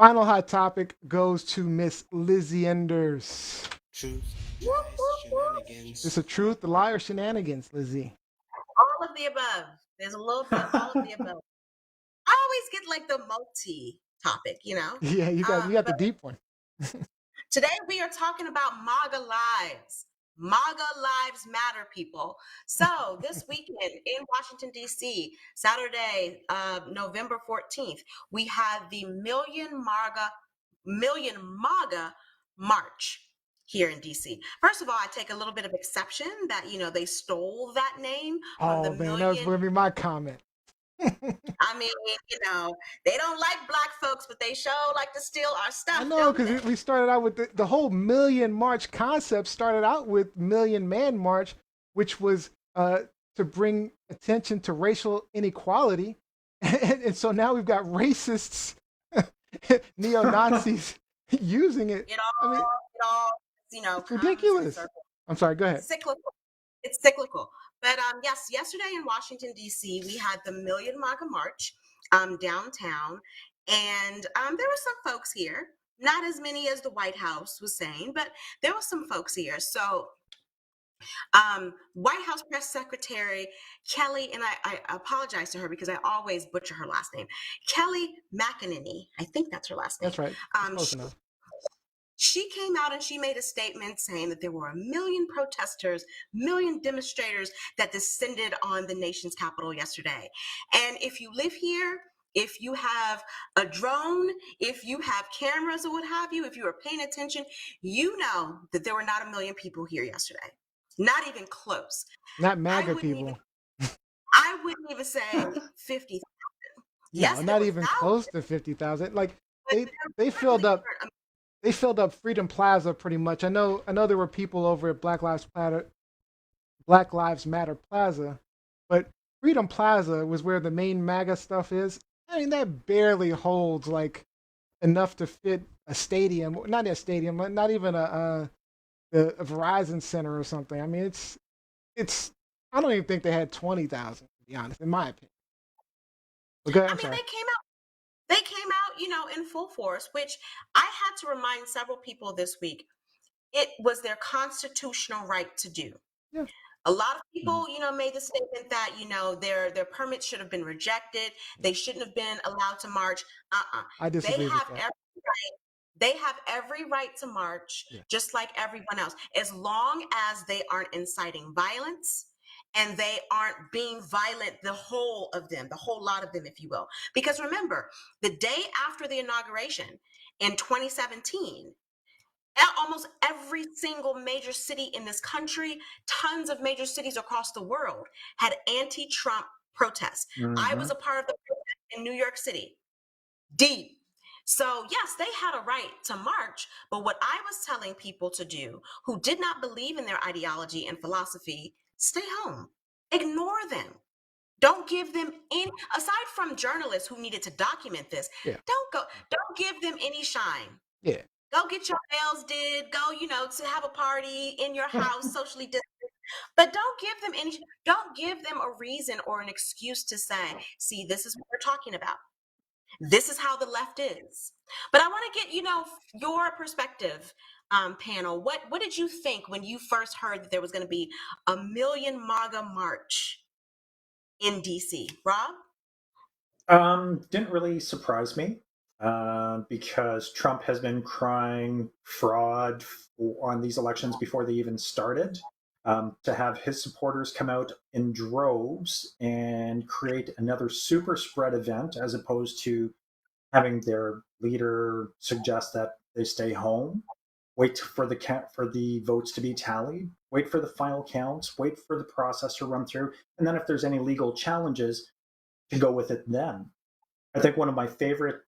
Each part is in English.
Final hot topic goes to Miss Lizzie Enders. Truth, Whoop, lies, whoop, whoop. Is shenanigans. the truth, the lie, or shenanigans, Lizzie? All of the above. There's a little bit all of the above. I always get like the multi topic, Yeah, you got But the deep one. today we are talking about MAGA lives. MAGA lives matter, people. So this weekend in Washington, D.C., Saturday, November 14th, we had the Million MAGA March here in DC. First of all, I take a little bit of exception that, they stole that name from the Oh man, that was million. gonna be my comment. I mean, they don't like black folks, but they sure like to steal our I stuff, know, don't because they? we started out with the whole Million March concept started out with Million Man March, which was to bring attention to racial inequality. And so now we've got racists, neo Nazis using it. It I mean, all, it's comes in ridiculous. circles. I'm sorry, go ahead. Cyclical. It's cyclical. But yes, yesterday in Washington, D.C., we had the Million MAGA March downtown. And there were some folks here, not as many as the White House was saying, but there were some folks here. So White House Press Secretary Kelly, and I apologize to her because I always butcher her last name, Kelly McEnany, I think that's her last name. That's right. It's Um, close she, enough. she came out and she made a statement saying that there were a million protesters, million demonstrators that descended on the nation's capital yesterday. And if you live here, if you have a drone, if you have cameras or what have you, if you are paying attention, you know that there were not a million people here yesterday. Not even close. Not I MAGA wouldn't even people. I wouldn't even say 50,000. No, Yes, there not were even thousands, close to 50,000. Like but they there they filled certainly up weren't. they filled up Freedom Plaza pretty much. I know there were people over at Black Lives Matter Plaza, but Freedom Plaza was where the main MAGA stuff is. I mean, that barely holds like enough to fit a stadium, not a stadium, not even a Verizon Center or something. I mean, it's. I don't even think they had 20,000 to be honest, in my opinion. Okay, I I'm mean, sorry. they came out, in full force, which I had to remind several people this week. It was their constitutional right to do. Yeah, A lot of Mhm. people, made the statement that, their permits should have been rejected. They shouldn't have been allowed to march. Uh-uh. I They disagree with have that. every they have every right to march, Yeah. just like everyone else, as long as they aren't inciting violence and they aren't being violent, the whole of them, the whole lot of them, if you will. Because remember, the day after the inauguration in 2017, almost every single major city in this country, tons of major cities across the world had anti-Trump protests. I was Mhm. a part of the protest in New York City. Deep. So, yes, they had a right to march, but what I was telling people to do who did not believe in their ideology and philosophy, stay home. Ignore them. Don't give them any, aside from journalists who needed to document this, Yeah. don't give them any shine. Yeah. Go get your nails did, go, to have a party in your house, socially distant. But don't give them a reason or an excuse to say, see, this is what we're talking about. This is how the left is. But I want to get, your perspective, panel. What did you think when you first heard that there was going to be a Million MAGA March in DC? Rob? Didn't really surprise me because Trump has been crying fraud on these elections before they even started. To have his supporters come out in droves and create another super spread event as opposed to having their leader suggest that they stay home, wait for the votes to be tallied, wait for the final counts, wait for the process to run through, and then if there's any legal challenges, to go with it then. I think one of my favorite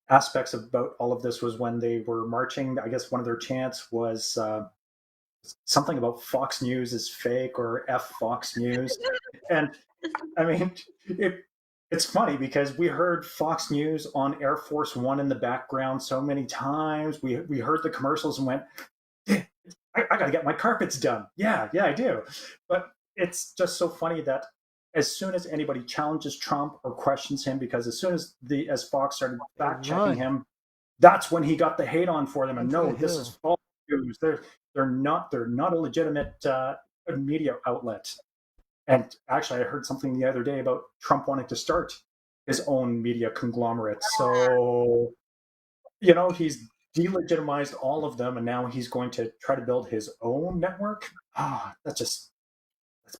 aspects about all of this was when they were marching. I guess one of their chants was something about Fox News is fake or F Fox News. And I mean, it's funny because we heard Fox News on Air Force One in the background so many times. We heard the commercials and went, I got to get my carpets done. Yeah, I do. But it's just so funny that as soon as anybody challenges Trump or questions him, because as soon as Fox started fact checking him, that's when he got the hate on for them. And no, this is false news. They're not a legitimate media outlet. And actually, I heard something the other day about Trump wanting to start his own media conglomerate. So, he's delegitimized all of them, and now he's going to try to build his own network. That's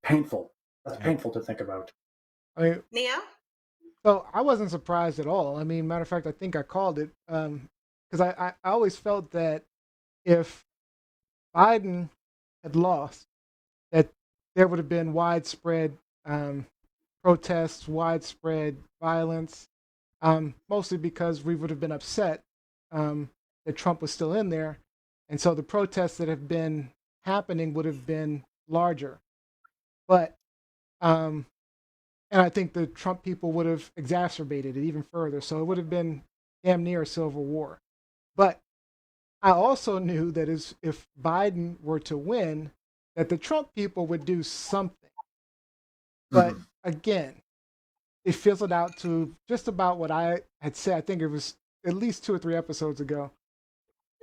painful. That's painful to think about. I mean, Neo? So I wasn't surprised at all. I mean, matter of fact, I think I called it because I always felt that if Biden had lost, that there would have been widespread protests, widespread violence, mostly because we would have been upset that Trump was still in there. And so the protests that have been happening would have been larger. But, and I think the Trump people would have exacerbated it even further. So it would have been damn near a civil war. But I also knew that if Biden were to win, that the Trump people would do something. But again, it fizzled out to just about what I had said. I think it was at least 2 or 3 episodes ago.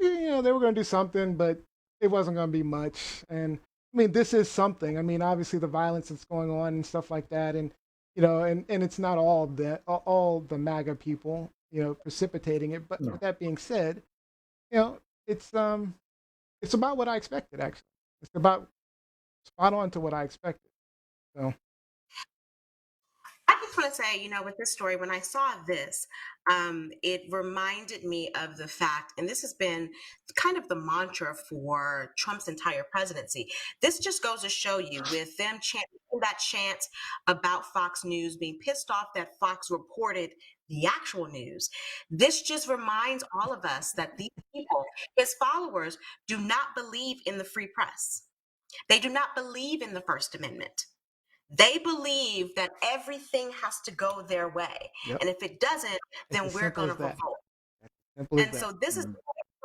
They were going to do something, but it wasn't going to be much. And I mean, this is something. I mean, obviously the violence that's going on and stuff like that, and and it's not all the MAGA people, precipitating it. But with that being said, it's about what I expected. Actually, it's about spot on to what I expected. So. I just want to say, with this story, when I saw this, it reminded me of the fact, and this has been kind of the mantra for Trump's entire presidency. This just goes to show you, with them chanting that chant about Fox News, being pissed off that Fox reported the actual news. This just reminds all of us that these people, his followers, do not believe in the free press. They do not believe in the First Amendment. They believe that everything has to go their way. Yep. And if it doesn't, then we're going to revolt. And so this is a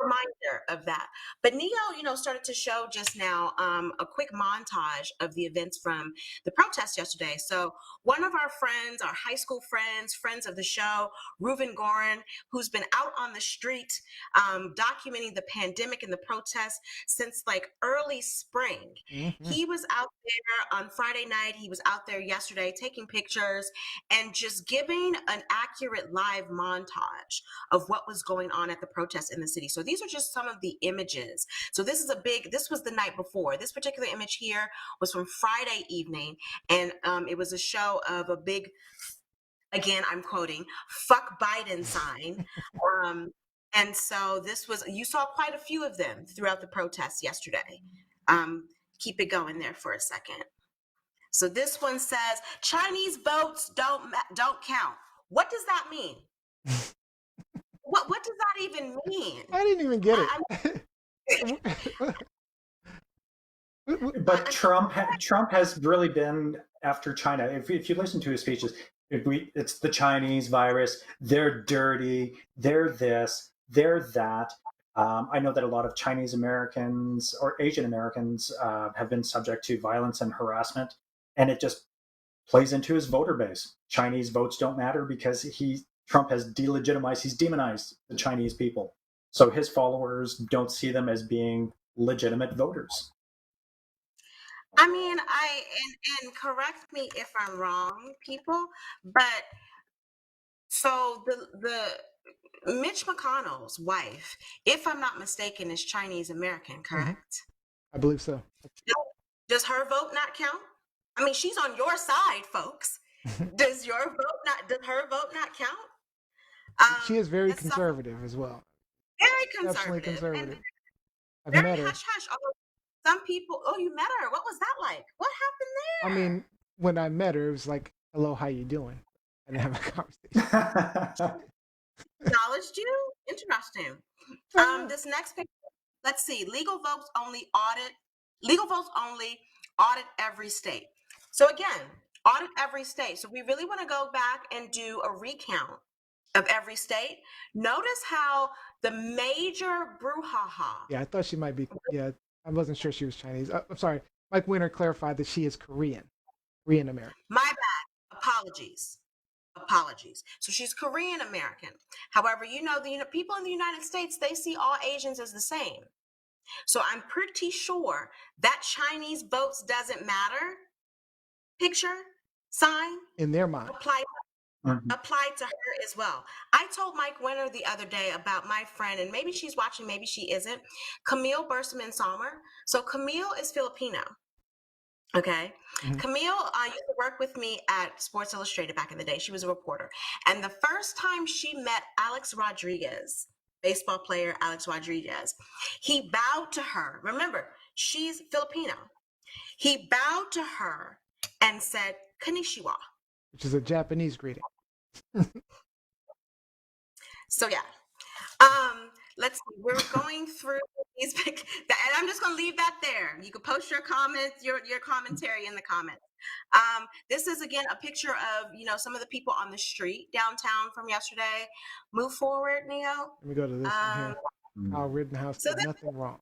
reminder of that. But Neo, started to show just now a quick montage of the events from the protest yesterday. So one of our friends, our high school friends of the show, Reuven Gorin, who's been out on the street documenting the pandemic and the protests since like early spring. Mm-hmm. He was out there on Friday night. He was out there yesterday taking pictures and just giving an accurate live montage of what was going on at the protests in the city. So these are just some of the images. So this was the night before. This particular image here was from Friday evening, and it was a show of a big, again, I'm quoting, "fuck Biden" sign. And so you saw quite a few of them throughout the protests yesterday. Keep it going there for a second. So this one says, "Chinese votes don't count." What does that mean? What does that even mean? I didn't even get it. But Trump has really been after China. If you listen to his speeches, it's the Chinese virus. They're dirty. They're this. They're that. I know that a lot of Chinese Americans or Asian Americans have been subject to violence and harassment, and it just plays into his voter base. Chinese votes don't matter because Trump has delegitimized, he's demonized the Chinese people. So his followers don't see them as being legitimate voters. I mean, and correct me if I'm wrong, people, but so the Mitch McConnell's wife, if I'm not mistaken, is Chinese American, correct? Mm-hmm. I believe so. Does her vote not count? I mean, she's on your side, folks. Does her vote not count? She is very conservative as well. Very conservative. Definitely conservative. I've met her. Hush, hush. Some people, you met her. What was that like? What happened there? I mean, when I met her, it was like, "Hello, how you doing?" I didn't have a conversation. Acknowledged you? Interesting. This next picture, let's see. Legal votes only audit every state. So again, audit every state. So we really want to go back and do a recount of every state. Notice how the major brouhaha. Yeah, I thought she might be. Yeah, I wasn't sure she was Chinese. I'm sorry. Mike Winter clarified that she is Korean American. My bad. Apologies. So she's Korean American. However, the people in the United States, they see all Asians as the same. So I'm pretty sure that Chinese votes doesn't matter picture sign In their mind. applied to her as well. I told Mike Winter the other day about my friend, and maybe she's watching, maybe she isn't, Camille Berseman Salmer. So Camille is Filipino. Okay. Mhm. Camille used to work with me at Sports Illustrated back in the day. She was a reporter. And the first time she met Alex Rodriguez, baseball player Alex Rodriguez, he bowed to her. Remember, she's Filipino. He bowed to her and said, "Konnichiwa," which is a Japanese greeting. So yeah. Let's see. We're going through these pictures, and I'm just going to leave that there. You can post your comments, your commentary in the comments. This is again a picture of some of the people on the street downtown from yesterday. Move forward, Neo. Let me go to this one here. Kyle Rittenhouse did nothing wrong.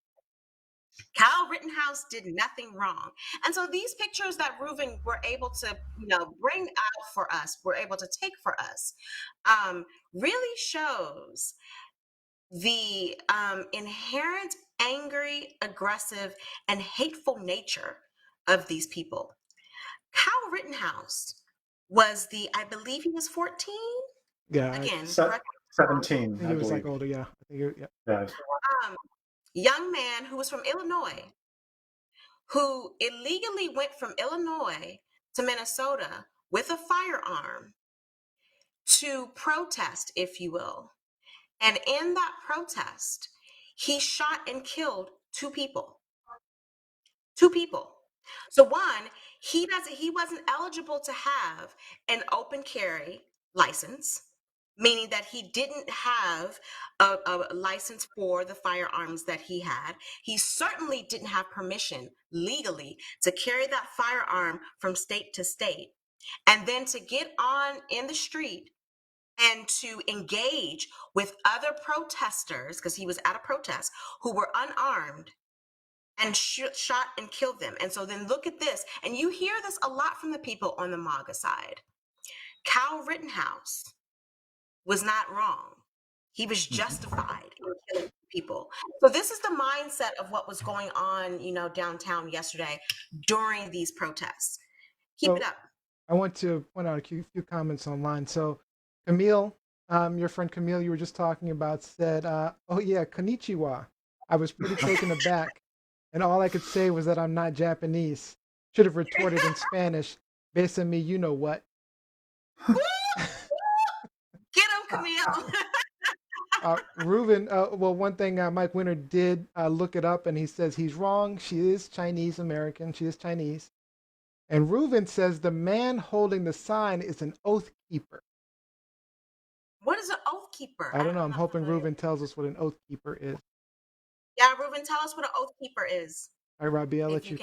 Kyle Rittenhouse did nothing wrong. And so these pictures that Reuven were able to, bring out for us, were able to take for us, really shows the inherent angry, aggressive, and hateful nature of these people. Kyle Rittenhouse was I believe he was 14? Yeah. Again, 17, I think it was like older, yeah. Yeah. Young man who was from Illinois, who illegally went from Illinois to Minnesota with a firearm to protest, if you will. And in that protest, he shot and killed two people. So one, he wasn't eligible to have an open carry license, meaning that he didn't have a license for the firearms that he had. He certainly didn't have permission legally to carry that firearm from state to state. And then to get on in the street and to engage with other protesters, because he was at a protest, who were unarmed, and shot and killed them. And so then look at this. And you hear this a lot from the people on the MAGA side. Kyle Rittenhouse was not wrong. He was justified in killing people. So this is the mindset of what was going on, downtown yesterday during these protests. Keep it up. I want to point out a few comments online. So Camille, your friend Camille, you were just talking about, said, "Oh yeah, konnichiwa." I was pretty taken aback, and all I could say was that I'm not Japanese. Should have retorted in Spanish, based on me, you know what. Get him, Camille. Reuven, well, one thing Mike Winter did look it up, and he says he's wrong. She is Chinese American. She is Chinese. And Reuven says the man holding the sign is an oath keeper. What is an oath keeper? I don't know. I'm hoping Reuven tells us what an oath keeper is. Yeah, Reuven, tell us what an oath keeper is. All right, Robbie, I'll let you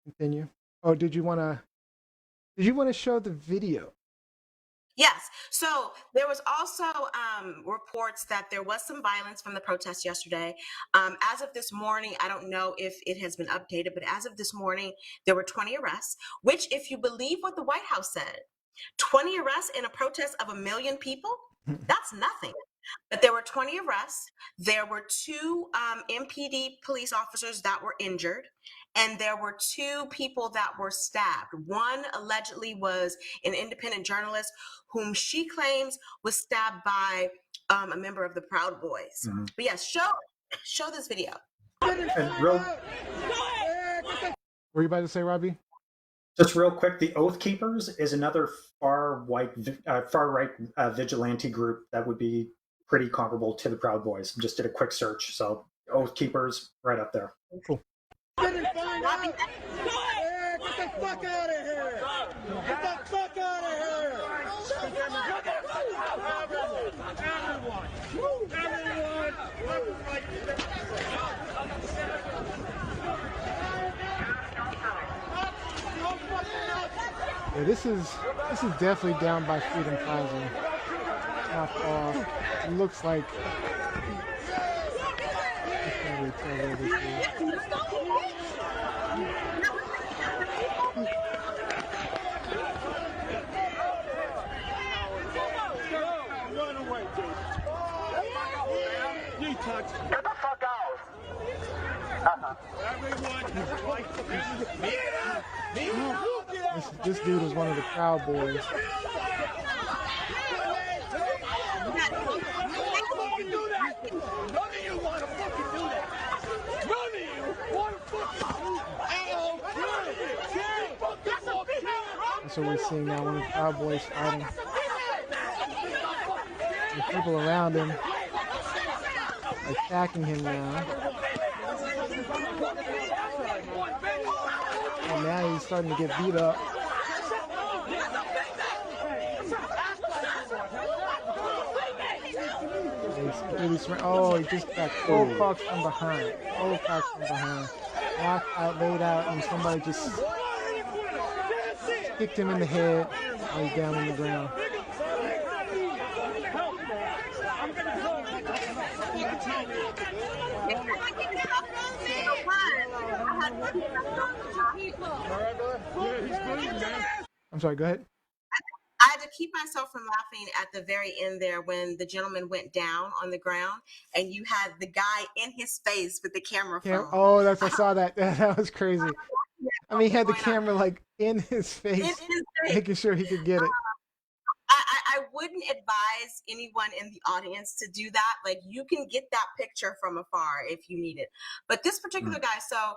continue. Oh, did you want to show the video? Yes. So there was also reports that there was some violence from the protest yesterday. As of this morning, I don't know if it has been updated, but as of this morning, there were 20 arrests, which, if you believe what the White House said, 20 arrests in a protest of 1 million people, that's nothing. But there were 20 arrests. There were 2 MPD police officers that were injured, and there were 2 people that were stabbed. One allegedly was an independent journalist whom she claims was stabbed by a member of the Proud Boys. Mm-hmm. But yes, show this video. Were you about to say, Robbie? Just real quick, the Oath Keepers is another far right vigilante group that would be pretty comparable to the Proud Boys. Just did a quick search, so Oath Keepers right up there. Cool. Get the fuck out of here! Get the fuck out of here! Yeah, this is definitely down by Freedom Plaza. Not far. It looks like. I can't really tell where this is. me touch. Get the fuck out. This dude was one of the Proud Boys. That's what we're seeing now, one of the Proud Boys fighting. The people around him attacking him now. And now he's starting to get beat up. Oh, he just got cold cocked from behind. Cold cocked from behind. Knocked out, laid out, and somebody just kicked him in the head while he's down on the ground. I'm sorry, go ahead. I had to keep myself from laughing at the very end there when the gentleman went down on the ground and you had the guy in his face with the camera phone. Oh, I saw that. That was crazy. I mean, he had the camera like in his face, making sure he could get it. I wouldn't advise anyone in the audience to do that. Like, you can get that picture from afar if you need it. But this particular guy, so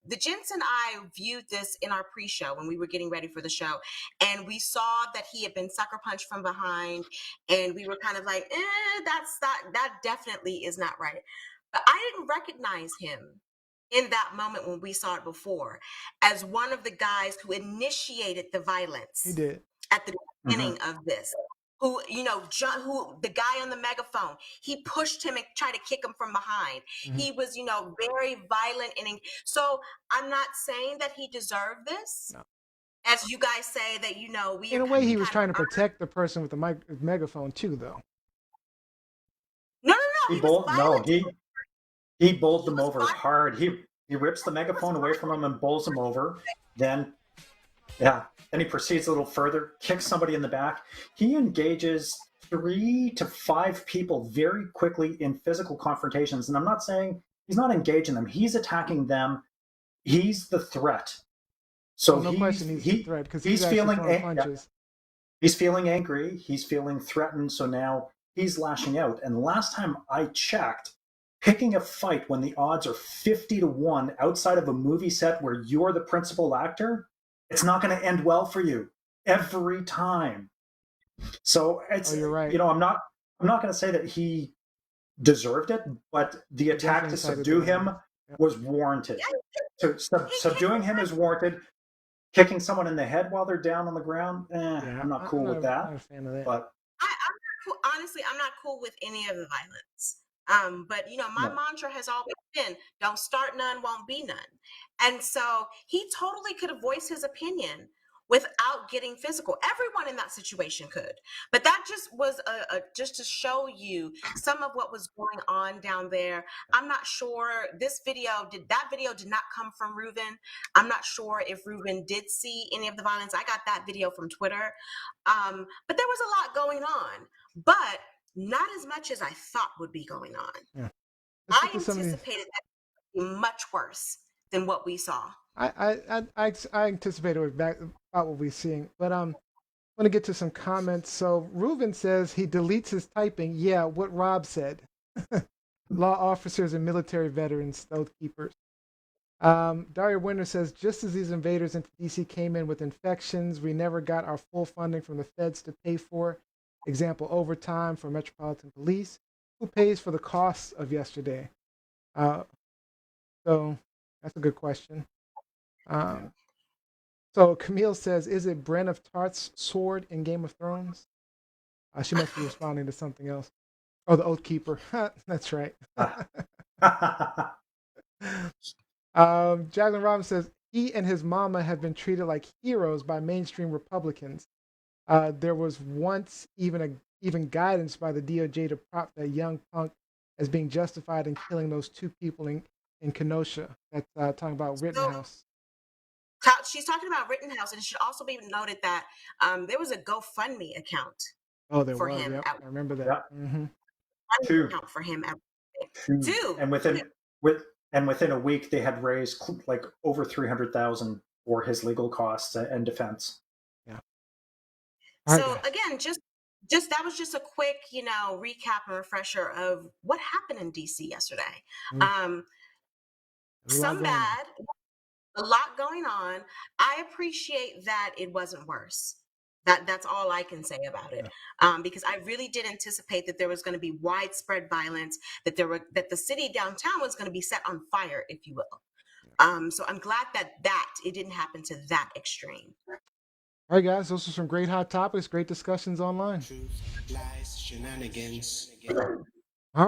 the gents and I viewed this in our pre-show when we were getting ready for the show, and we saw that he had been sucker punched from behind, and we were kind of like, that definitely is not right. But I didn't recognize him in that moment when we saw it before as one of the guys who initiated the violence. He did. At the beginning of this, who the guy on the megaphone, he pushed him and tried to kick him from behind. He was, very violent. And so I'm not saying that he deserved this. No. As you guys say that, we... In a way, he was trying to protect the person with the megaphone too, though. No. He bowled them over hard. He rips the megaphone away from him and bowls him over. Then he proceeds a little further, kicks somebody in the back. He engages 3 to 5 people very quickly in physical confrontations. And I'm not saying he's not engaging them. He's attacking them. He's the threat. So no question he's the threat because he's feeling punches. He's feeling angry. He's feeling threatened. So now he's lashing out. And last time I checked, picking a fight when the odds are 50-1 outside of a movie set where you're the principal actor, it's not going to end well for you every time. So it's, you're right. I'm not going to say that he deserved it, but the attack to subdue him was warranted. So subduing him is warranted. Kicking someone in the head while they're down on the ground, I'm not cool with that. I'm not a fan of that. But honestly, I'm not cool with any of the violence. But my mantra has always been, don't start none, won't be none. And so he totally could have voiced his opinion without getting physical. Everyone in that situation could. But that just was just to show you some of what was going on down there. I'm not sure that video did not come from Reuven. I'm not sure if Reuven did see any of the violence. I got that video from Twitter. But there was a lot going on. But not as much as I thought would be going on. Yeah. I anticipated that would be much worse than what we saw. I anticipated about what we're seeing, but I'm going to get to some comments. So Reuven says he deletes his typing. Yeah, what Rob said. Law officers and military veterans, oath keepers. Daria Winter says, just as these invaders into DC came in with infections, we never got our full funding from the feds to pay for. Example, overtime for Metropolitan Police. Who pays for the costs of yesterday? So that's a good question. So Camille says, is it Brienne of Tarth's sword in Game of Thrones? She must be responding to something else. Oh, the Oath Keeper. That's right. Jacqueline Robbins says, he and his mama have been treated like heroes by mainstream Republicans. There was once even guidance by the DOJ to prop that young punk as being justified in killing those 2 people in Kenosha. That's talking about Rittenhouse. She's talking about Rittenhouse, and it should also be noted that there was a GoFundMe account. Oh, there for was. him. Yep, I remember that. Yep. Account for him. Do. And within a week, they had raised like over 300,000 for his legal costs and defense. Yeah. All right, So guys. again, just that was just a quick, recap and refresher of what happened in DC yesterday. Mm. There's a lot Some going on. bad, a lot going on. I appreciate that it wasn't worse. That's all I can say about it. Because I really did anticipate that there was going to be widespread violence, that the city downtown was going to be set on fire, if you will. So I'm glad that it didn't happen to that extreme. All right, guys. Those are some great hot topics, great discussions online. Truth, lies, shenanigans.